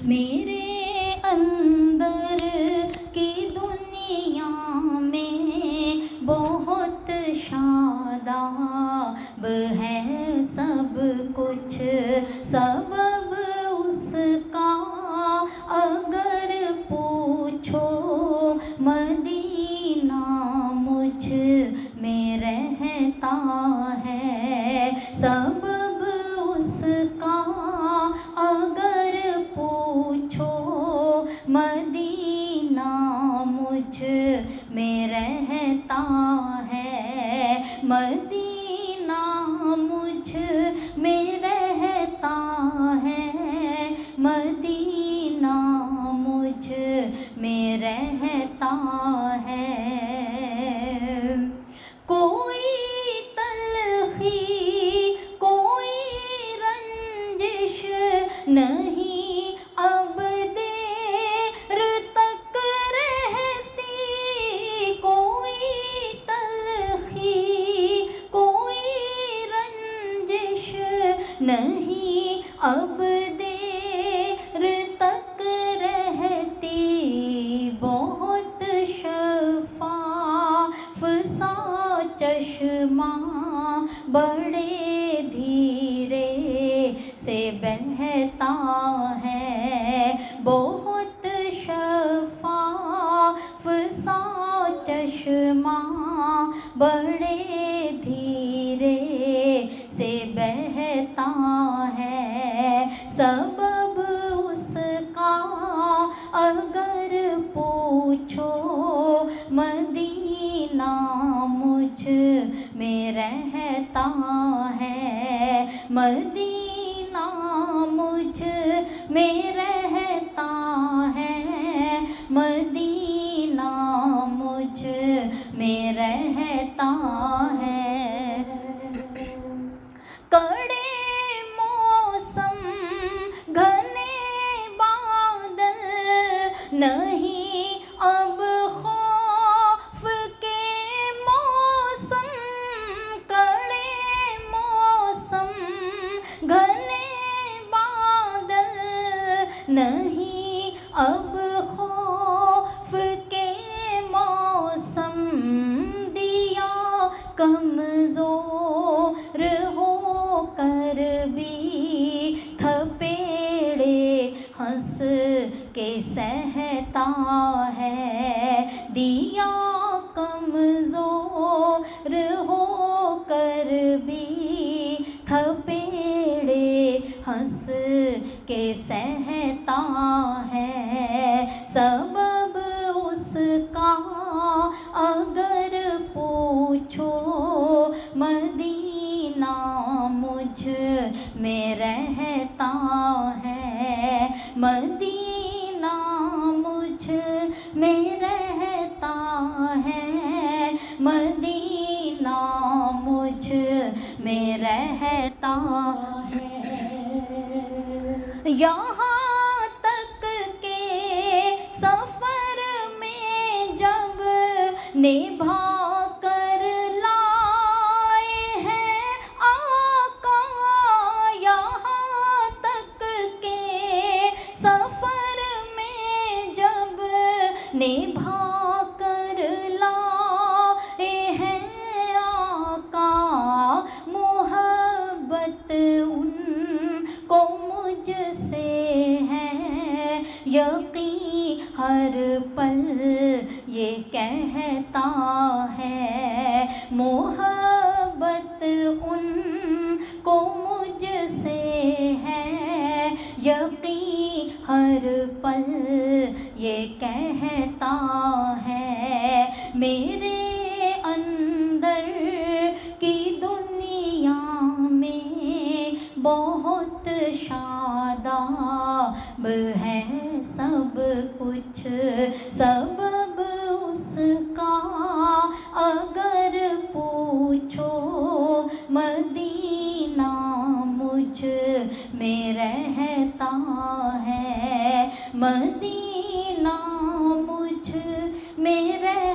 میرے اندر کی دنیا میں بہت شاداب ہے سب کچھ، سبب اس کا اگر پوچھو مدینہ مجھ میں رہتا ہے، سبب اس کا اگر پوچھو مدینہ مجھ میں رہتا ہے، مدینہ مجھ میں رہتا ہے، مدینہ مجھ میں رہتا ہے۔ کوئی تلخی کوئی رنجش نہیں اب دیر تک رہتی، کوئی تلخی کوئی رنجش نہیں اب دیر تک رہتی، بہت شفاف سا چشمہ بڑے دھیرے سے بہتا ہے، بہت شفاف سا چشمہ بڑے دھیرے سے بہتا ہے، سبب اس کا اگر پوچھو مدینہ مجھ میں رہتا ہے، مدینہ مجھ میں رہتا ہے، مدینہ مجھ میں رہتا ہے۔ کڑے موسم گھنے بادل نہیں اب خوف کے موسم، کڑے موسم گھنے بادل نہیں اب خوف کے موسم، دیا کمزور ہو کر بھی تھپیڑے ہنس کے سہتا ہے، دیا کمزور ہو کر بھی تھپیڑے ہنس کے سہتا ہے، سبب اس کا اگر پوچھو مدینہ مجھ میں رہتا ہے، مدینہ مجھ میں رہتا ہے، مدینہ مجھ میں رہتا ہے۔ یہاں تک کہ سفر میں جب نبھا کر لائے ہیں آقا، یہاں تک کہ سفر میں جب نبھا کر لائے ہیں آقا، محبت ان کو مجھ سے ہے یقین، ہر پل یہ کہتا ہے، محبت ان کو مجھ سے ہے یقین، ہر پل یہ کہتا ہے، میرے اندر کی دنیا میں بہت شاداب ہے سب کچھ، سبب اس کا اگر پوچھو مدینہ مجھ میں رہتا ہے، مدینہ مجھ میں رہتا